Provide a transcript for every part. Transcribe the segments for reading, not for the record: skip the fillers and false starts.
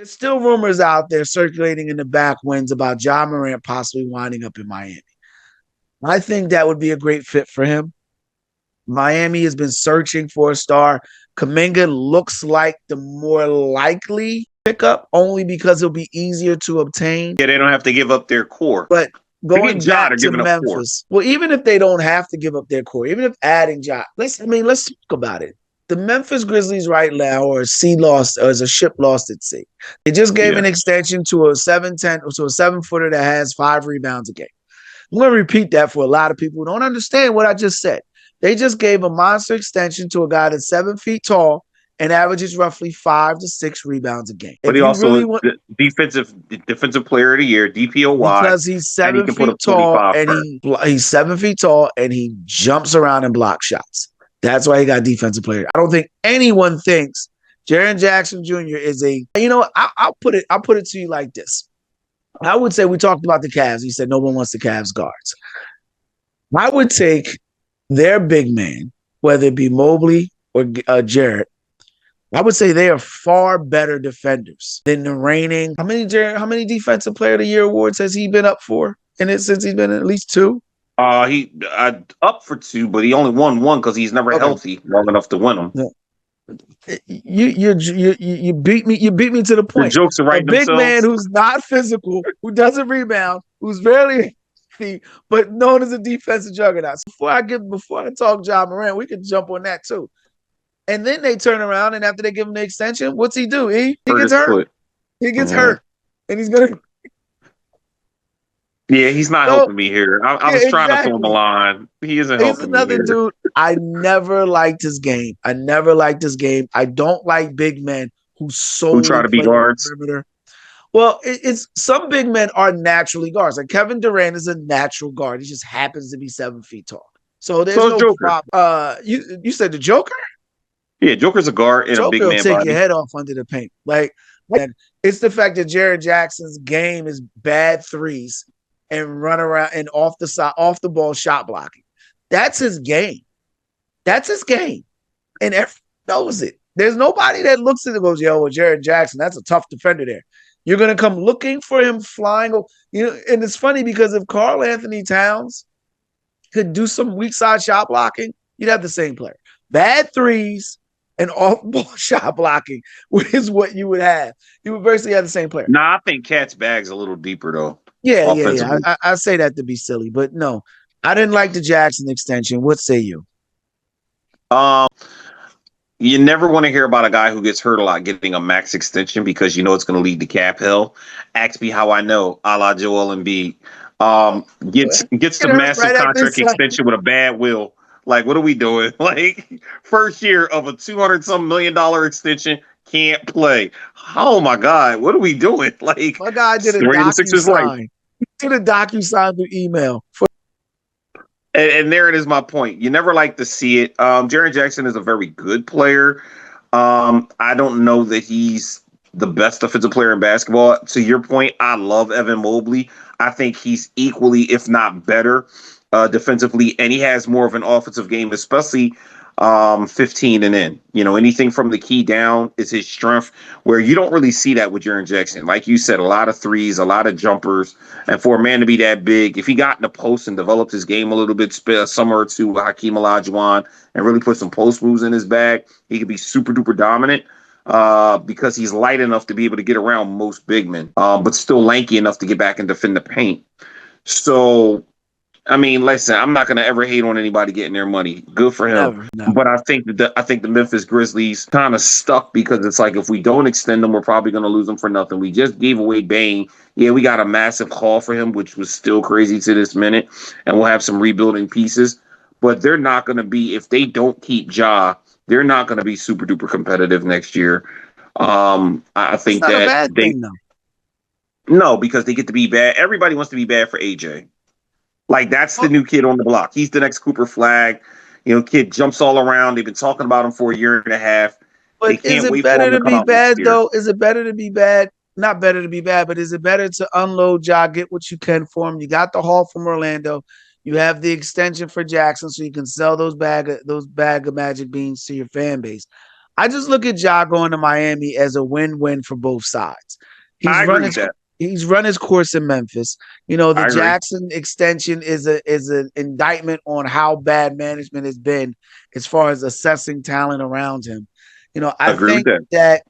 There's still rumors out there circulating in the back winds about Ja Morant possibly winding up in Miami. I think that would be a great fit for him. Miami has been searching for a star. Kuminga looks like the more likely pickup only because it'll be easier to obtain. Yeah, they don't have to give up their core. But going Ja, back to Memphis, well, even if they don't have to give up their core, even if adding Ja, let's talk about it. The Memphis Grizzlies right now are sea lost, or is a ship lost at sea. They just gave an extension to a 7'10", to a 7-footer that has 5 rebounds a game. I'm going to repeat that for a lot of people who don't understand what I just said. They just gave a monster extension to a guy that's 7 feet tall and averages roughly 5 to 6 rebounds a game. But he also really defensive player of the year, DPOY, because he's 7 feet tall and he's 7 feet tall and he jumps around and blocks shots. That's why he got defensive player. I don't think anyone thinks Jaren Jackson Jr. is a. I'll put it to you like this. I would say we talked about the Cavs. You said no one wants the Cavs guards. I would take their big man, whether it be Mobley or Jarrett. I would say they are far better defenders than the reigning. How many defensive player of the year awards has he been up for? And since he's been at least 2. He up for 2, but he only won 1 because he's never healthy long enough to win them. Yeah. You beat me. You beat me to the point. The jokes are right. A big man who's not physical, who doesn't rebound, who's barely healthy, but known as a defensive juggernaut. So before I talk Ja Morant, we can jump on that too. And then they turn around and after they give him the extension, what's he do? He gets hurt. He gets hurt, and he's gonna. Yeah, he's not helping me here. I was trying to throw him a line. He isn't helping me. He's another dude. I never liked his game. I don't like big men who try to be guards. Well, it's some big men are naturally guards. Like Kevin Durant is a natural guard. He just happens to be 7 feet tall. So there's no problem. You said the Joker? Yeah, Joker's a guard and a big man body. Take your head off under the paint. Like it's the fact that Jaren Jackson's game is bad threes and run around and off the ball shot blocking. That's his game. And everyone knows it. There's nobody that looks at it and goes, yo, well, Jaren Jackson, that's a tough defender there. You're going to come looking for him flying. And it's funny because if Karl Anthony Towns could do some weak side shot blocking, you'd have the same player. Bad threes and off-ball shot blocking is what you would have. You would basically have the same player. Nah, I think Cat's bag's a little deeper, though. Yeah. I say that to be silly, but no. I didn't like the Jackson extension. What say you? You never want to hear about a guy who gets hurt a lot getting a max extension because you know it's going to lead to cap hell. Ask me how I know, a la Joel Embiid. Gets the massive contract extension with a bad will. Like, what are we doing? Like, first year of a $200-some million extension, can't play. Oh my God, what are we doing? Like, my guy did a DocuSign. He did a DocuSign through email. And there it is, my point. You never like to see it. Jaren Jackson is a very good player. I don't know that he's the best defensive player in basketball. To your point, I love Evan Mobley. I think he's equally, if not better, defensively, and he has more of an offensive game, especially 15 and in. Anything from the key down is his strength, where you don't really see that with Jaren Jackson. Like you said, a lot of threes, a lot of jumpers, and for a man to be that big, if he got in the post and developed his game a little bit, similar to Hakeem Olajuwon, and really put some post moves in his bag, he could be super duper dominant. Because he's light enough to be able to get around most big men, but still lanky enough to get back and defend the paint. So, I mean, listen, I'm not going to ever hate on anybody getting their money. Good for him. Never. But I think the Memphis Grizzlies kind of stuck because it's like if we don't extend them, we're probably going to lose them for nothing. We just gave away Bane. Yeah, we got a massive haul for him, which was still crazy to this minute, and we'll have some rebuilding pieces. But they're not going to be, if they don't keep Ja, they're not going to be super duper competitive next year. I think it's not a bad thing, though. No, because they get to be bad. Everybody wants to be bad for AJ. Like, that's the new kid on the block. He's the next Cooper Flag. Kid jumps all around. They've been talking about him for a year and a half. But is it better to be bad, though? Is it better to be bad? Not better to be bad, but is it better to unload Ja, get what you can for him? You got the haul from Orlando. You have the extension for Jackson, so you can sell those bag of magic beans to your fan base. I just look at Ja going to Miami as a win-win for both sides. I agree with that. He's run his course in Memphis. You know, the I agree. Jackson extension is an indictment on how bad management has been as far as assessing talent around him. You know, I think that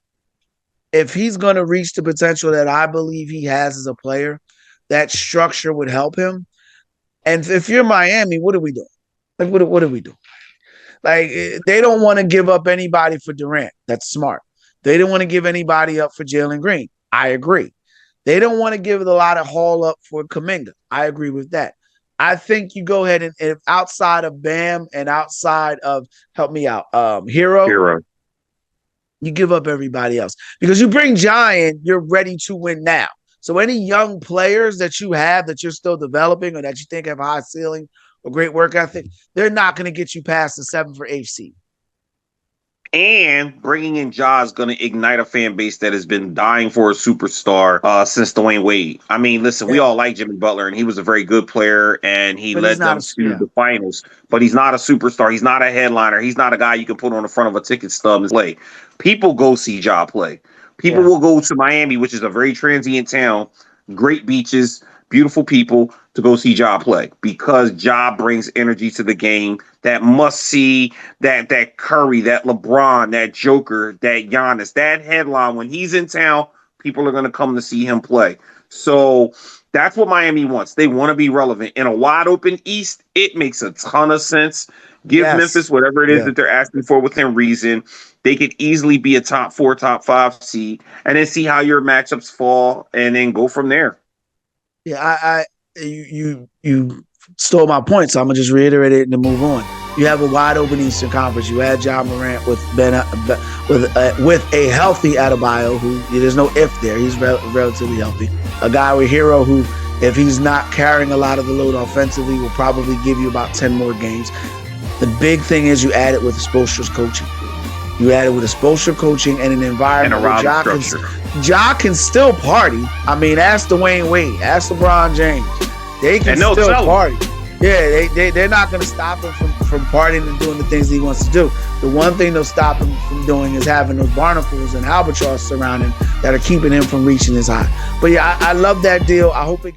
if he's going to reach the potential that I believe he has as a player, that structure would help him. And if you're Miami, what are we doing? Like, what are we doing? Like, they don't want to give up anybody for Durant. That's smart. They don't want to give anybody up for Jalen Green. I agree. They don't want to give a lot of haul up for Kuminga. I agree with that. I think you go ahead and if outside of Bam and outside of, help me out, Hero, you give up everybody else. Because you bring Ja in, you're ready to win now. So any young players that you have that you're still developing or that you think have a high ceiling or great work ethic, they're not going to get you past the 7th or 8th seed. And bringing in Ja is going to ignite a fan base that has been dying for a superstar since Dwayne Wade. I mean, listen, we all like Jimmy Butler, and he was a very good player, and he led them to the finals. But he's not a superstar. He's not a headliner. He's not a guy you can put on the front of a ticket stub and play. People go see Ja play. People will go to Miami, which is a very transient town, great beaches, beautiful people, to go see Ja play because Ja brings energy to the game. That must see, that Curry, that LeBron, that Joker, that Giannis, that headline. When he's in town, people are going to come to see him play. So that's what Miami wants. They want to be relevant. In a wide open East, it makes a ton of sense. Give Memphis whatever it is that they're asking for within reason. They could easily be a top 4, top 5 seed, and then see how your matchups fall, and then go from there. Yeah, you stole my point, so I'm gonna just reiterate it and then move on. You have a wide open Eastern Conference. You had Ja Morant with a healthy Adebayo, who there's no if there. He's relatively healthy. A guy with Hero who, if he's not carrying a lot of the load offensively, will probably give you about 10 more games. The big thing is you add it with Spoelstra's coaching. You add it with a Spoelstra coaching and an environment where Ja can still party. I mean, ask Dwayne Wade, ask LeBron James. They can still party. Yeah, they're not going to stop him from partying and doing the things he wants to do. The one thing they'll stop him from doing is having those barnacles and albatross surrounding that are keeping him from reaching his high. But yeah, I love that deal. I hope it